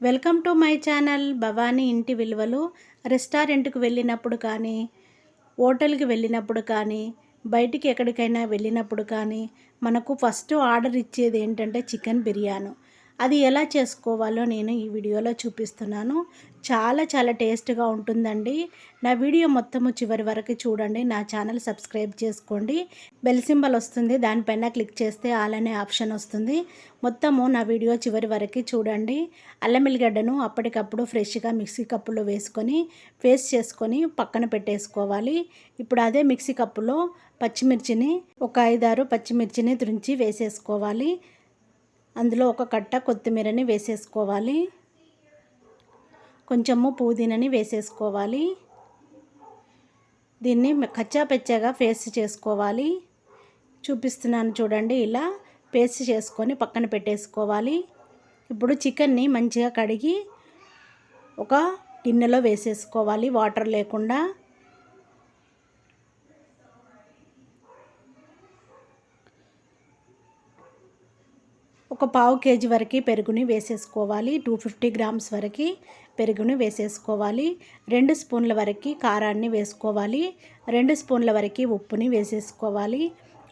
Welcome to my channel Bhavani ఇంటి విలువలు. రెస్టారెంట్కి వెళ్ళినప్పుడు కానీ, హోటల్కి వెళ్ళినప్పుడు కానీ, బయటికి ఎక్కడికైనా వెళ్ళినప్పుడు కానీ మనకు ఫస్ట్ ఆర్డర్ ఇచ్చేది ఏంటంటే చికెన్ బిర్యానీ. అది ఎలా చేసుకోవాలో నేను ఈ వీడియోలో చూపిస్తున్నాను. చాలా చాలా టేస్ట్గా ఉంటుందండి. నా వీడియో మొత్తము చివరి వరకు చూడండి. నా ఛానల్ సబ్స్క్రైబ్ చేసుకోండి. బెల్ సింబల్ వస్తుంది, దానిపైన క్లిక్ చేస్తే ఆల్ అనే ఆప్షన్ వస్తుంది. మొత్తము నా వీడియో చివరి వరకు చూడండి. అల్లం ఎల్లిగడ్డను అప్పటికప్పుడు ఫ్రెష్గా మిక్సీ కప్పులో వేసుకొని పేస్ట్ చేసుకొని పక్కన పెట్టేసుకోవాలి. ఇప్పుడు అదే మిక్సీ కప్పులో పచ్చిమిర్చిని ఒక 5-6 పచ్చిమిర్చిని తుంచి వేసేసుకోవాలి. అందులో ఒక కట్ట కొత్తిమీరని వేసేసుకోవాలి. కొంచెము పుదీనాని వేసేసుకోవాలి. దీన్ని కచ్చాపెచ్చాగా పేస్ట్ చేసుకోవాలి. చూపిస్తున్నాను చూడండి. ఇలా పేస్ట్ చేసుకొని పక్కన పెట్టేసుకోవాలి. ఇప్పుడు చికెన్ని మంచిగా కడిగి ఒక గిన్నెలో వేసేసుకోవాలి, వాటర్ లేకుండా. ఒక 1/2 kg వరకు పెరుగుని వేసేసుకోవాలి. 250 గ్రామ్స్ వరకు పెరుగుని వేసేసుకోవాలి. 2 స్పూన్ల వరకు కారాన్ని వేసుకోవాలి. 2 స్పూన్ల వరకు ఉప్పుని వేసేసుకోవాలి.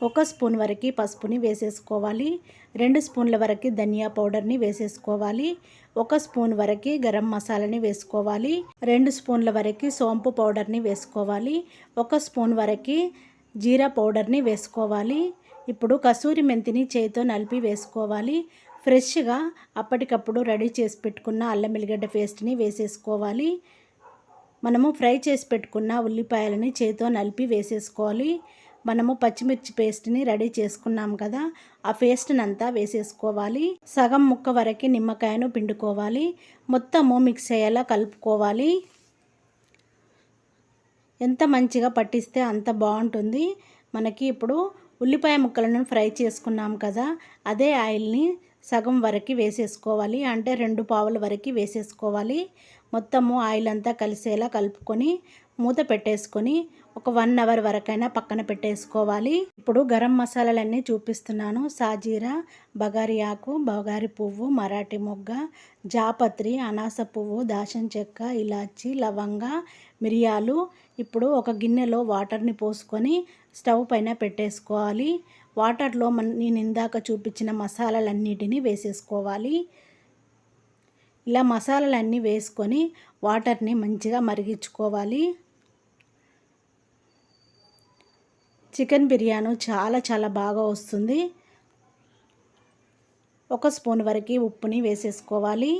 1 స్పూన్ వరకు పసుపుని వేసేసుకోవాలి. 2 స్పూన్ల వరకు ధనియా పౌడర్ని వేసేసుకోవాలి. 1 స్పూన్ వరకు గరం మసాలాని వేసుకోవాలి. 2 స్పూన్ల వరకు సోంపు పౌడర్ని వేసుకోవాలి. 1 స్పూన్ వరకు జీరా పౌడర్ని వేసుకోవాలి. ఇప్పుడు కసూరి మెంతిని చేతితో నలిపి వేసుకోవాలి. ఫ్రెష్గా అప్పటికప్పుడు రెడీ చేసి పెట్టుకున్న అల్లం ఎల్లిగడ్డ పేస్ట్ని వేసేసుకోవాలి. మనము ఫ్రై చేసి పెట్టుకున్న ఉల్లిపాయలని చేతితో నలిపి వేసేసుకోవాలి. మనము పచ్చిమిర్చి పేస్ట్ని రెడీ చేసుకున్నాం కదా, ఆ పేస్ట్ని అంతా వేసేసుకోవాలి. సగం ముక్క వరకు నిమ్మకాయను పిండుకోవాలి. మొత్తము మిక్స్ అయ్యేలా కలుపుకోవాలి. ఎంత మంచిగా పట్టిస్తే అంత బాగుంటుంది మనకి. ఇప్పుడు ఉల్లిపాయ ముక్కలను ఫ్రై చేసుకున్నాం కదా, అదే ఆయిల్ని సగం వరకు వేసేసుకోవాలి. అంటే 2 పావుల వరకు వేసేసుకోవాలి. మొత్తము ఆయిల్ అంతా కలిసేలా కలుపుకొని మూత పెట్టేసుకొని ఒక 1 అవర్ వరకైనా పక్కన పెట్టేసుకోవాలి. ఇప్పుడు గరం మసాలాలన్నీ చూపిస్తున్నాను. సాజీరా, బగారి ఆకు, బగారి పువ్వు, మరాఠీ మొగ్గ, జాపత్రి, అనాస పువ్వు, దాల్చిన చెక్క, ఇలాచి, లవంగ, మిరియాలు. ఇప్పుడు ఒక గిన్నెలో వాటర్ని పోసుకొని స్టవ్ పైన పెట్టేసుకోవాలి. వాటర్లో నేను ఇందాక చూపించిన మసాలాలన్నిటినీ వేసేసుకోవాలి. ఇలా మసాలాలన్నీ వేసుకొని వాటర్ని మంచిగా మరిగించుకోవాలి. చికెన్ బిర్యానీ చాలా చాలా బాగా వస్తుంది. 1 స్పూన్ వరకు ఉప్పుని వేసేసుకోవాలి.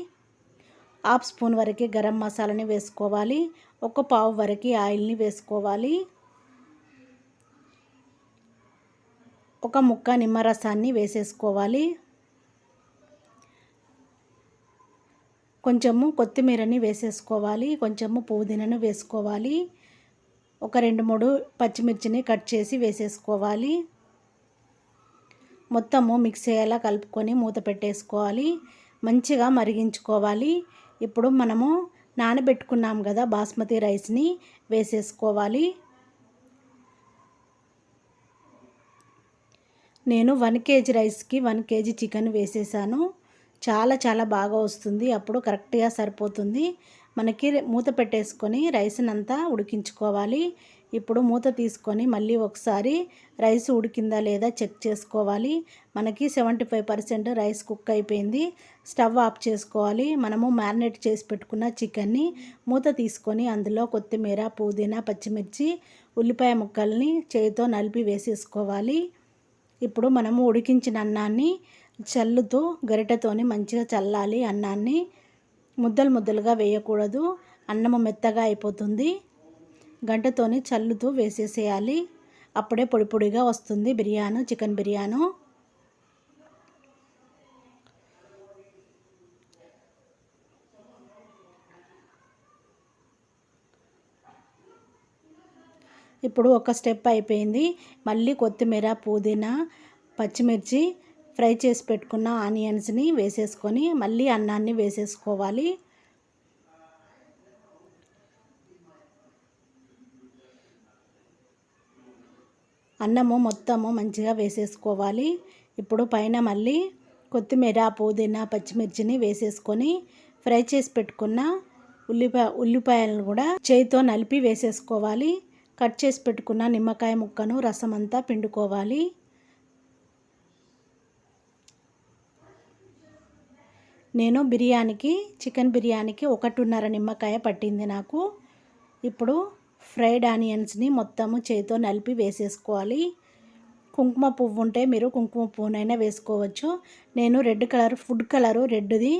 1/2 స్పూన్ వరకు గరం మసాలాని వేసుకోవాలి. 1 పావు వరకు ఆయిల్ని వేసుకోవాలి. 1 ముక్క నిమ్మరసాన్ని వేసేసుకోవాలి. కొంచెము కొత్తిమీరని వేసేసుకోవాలి. కొంచెము పుదీనాను వేసుకోవాలి. ఒక 2-3 పచ్చిమిర్చిని కట్ చేసి వేసేసుకోవాలి. మొత్తము మిక్స్ అయ్యేలా కలుపుకొని మూత పెట్టేసుకోవాలి. మంచిగా మరిగించుకోవాలి. ఇప్పుడు మనము నానబెట్టుకున్నాం కదా బాస్మతి రైస్ని వేసేసుకోవాలి. నేను 1 kg రైస్కి 1 kg చికెన్ వేసేసాను. చాలా చాలా బాగా వస్తుంది. అప్పుడు కరెక్ట్గా సరిపోతుంది మనకి. మూత పెట్టేసుకొని రైస్ని అంతా ఉడికించుకోవాలి. ఇప్పుడు మూత తీసుకొని మళ్ళీ ఒకసారి రైస్ ఉడికిందా లేదా చెక్ చేసుకోవాలి. మనకి 75% రైస్ కుక్ అయిపోయింది. స్టవ్ ఆఫ్ చేసుకోవాలి. మనము మ్యారినేట్ చేసి పెట్టుకున్న చికెన్ని మూత తీసుకొని అందులో కొత్తిమీర, పుదీనా, పచ్చిమిర్చి, ఉల్లిపాయ ముక్కల్ని చేతితో నలిపి వేసేసుకోవాలి. ఇప్పుడు మనము ఉడికించిన అన్నాన్ని చల్లుతూ గరిటెతోని మంచిగా చల్లాలి. అన్నాన్ని ముద్దలు ముద్దలుగా వేయకూడదు, అన్నము మెత్తగా అయిపోతుంది. గంటతోని చల్లుతూ వేసేసేయాలి. అప్పుడే పొడి పొడిగా వస్తుంది బిర్యానీ, చికెన్ బిర్యానీ. ఇప్పుడు ఒక స్టెప్ అయిపోయింది. మళ్ళీ కొత్తిమీర, పుదీనా, పచ్చిమిర్చి, ఫ్రై చేసి పెట్టుకున్న ఆనియన్స్ని వేసేసుకొని మళ్ళీ అన్నాన్ని వేసేసుకోవాలి. అన్నము మొత్తము మంచిగా వేసేసుకోవాలి. ఇప్పుడు పైన మళ్ళీ కొత్తిమీర, పుదీనా, పచ్చిమిర్చిని వేసేసుకొని ఫ్రై చేసి పెట్టుకున్న ఉల్లిపాయలను కూడా చేయితో నలిపి వేసేసుకోవాలి. కట్ చేసి పెట్టుకున్న నిమ్మకాయ ముక్కను రసం అంతా పిండుకోవాలి. నేను చికెన్ బిర్యానీకి 1.5 నిమ్మకాయ పట్టింది నాకు. ఇప్పుడు ఫ్రైడ్ ఆనియన్స్ని మొత్తము చేతితో నలిపి వేసేసుకోవాలి. కుంకుమ పువ్వు ఉంటే మీరు కుంకుమ పువ్వునైనా వేసుకోవచ్చు. నేను ఫుడ్ కలరు రెడ్ది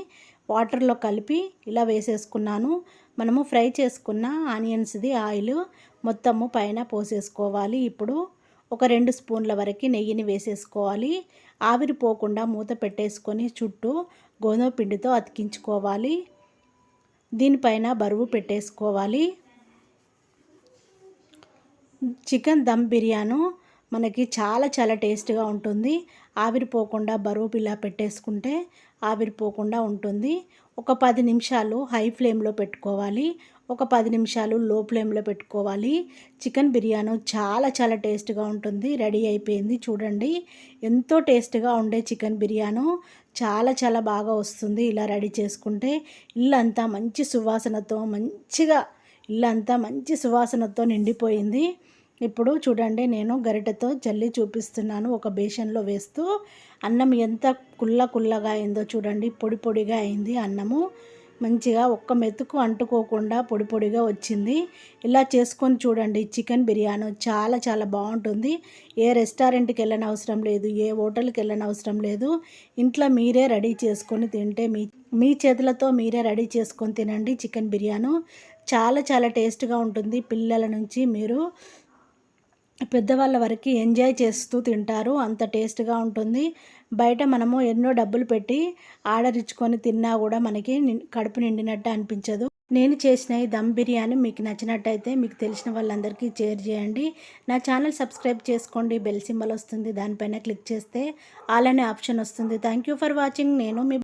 వాటర్లో కలిపి ఇలా వేసేసుకున్నాను. మనము ఫ్రై చేసుకున్న ఆనియన్స్ది ఆయిల్ మొత్తము పైన పోసేసుకోవాలి. ఇప్పుడు ఒక 2 స్పూన్ల వరకు నెయ్యిని వేసేసుకోవాలి. ఆవిరి పోకుండా మూత పెట్టేసుకొని చుట్టూ గోధుమ పిండితో అతికించుకోవాలి. దీనిపైన బరువు పెట్టేసుకోవాలి. చికెన్ దమ్ బిర్యానీ మనకి చాలా చాలా టేస్ట్గా ఉంటుంది. ఆవిరిపోకుండా బరువు ఇలా పెట్టేసుకుంటే ఆవిరిపోకుండా ఉంటుంది. ఒక 10 నిమిషాలు హై ఫ్లేమ్లో పెట్టుకోవాలి. ఒక 10 నిమిషాలు లో ఫ్లేమ్లో పెట్టుకోవాలి. చికెన్ బిర్యానీ చాలా చాలా టేస్ట్గా ఉంటుంది. రెడీ అయిపోయింది చూడండి. ఎంతో టేస్ట్గా ఉండే చికెన్ బిర్యానీ చాలా చాలా బాగా వస్తుంది ఇలా రెడీ చేసుకుంటే. ఇల్లంతా మంచి సువాసనతో నిండిపోయింది. ఇప్పుడు చూడండి, నేను గరిటెతో జల్లి చూపిస్తున్నాను. ఒక బేషన్లో వేస్తూ అన్నం ఎంత కుల్లగా అయిందో చూడండి. పొడి పొడిగా అయింది అన్నము. మంచిగా ఒక్క మెతుకు అంటుకోకుండా పొడి పొడిగా వచ్చింది. ఇలా చేసుకొని చూడండి. చికెన్ బిర్యానీ చాలా చాలా బాగుంటుంది. ఏ రెస్టారెంట్కి వెళ్ళని అవసరం లేదు, ఏ హోటల్కి వెళ్ళని అవసరం లేదు. ఇంట్లో మీరే రెడీ చేసుకొని తింటే మీ చేతులతో మీరే రెడీ చేసుకొని తినండి. చికెన్ బిర్యానీ చాలా చాలా టేస్ట్గా ఉంటుంది. పిల్లల నుంచి మీరు పెద్దవాళ్ళ వరకు ఎంజాయ్ చేస్తూ తింటారు. అంత టేస్ట్గా ఉంటుంది. బయట మనము ఎన్నో డబ్బులు పెట్టి ఆర్డర్ ఇచ్చుకొని తిన్నా కూడా మనకి కడుపు నిండినట్టు అనిపించదు. నేను చేసిన ఈ దమ్ బిర్యానీ మీకు నచ్చినట్టయితే మీకు తెలిసిన వాళ్ళందరికీ షేర్ చేయండి. నా ఛానల్ సబ్స్క్రైబ్ చేసుకోండి. బెల్ సింబల్ వస్తుంది, దానిపైన క్లిక్ చేస్తే ఆల్ అనే ఆప్షన్ వస్తుంది. Thank you for watching. నేను మీ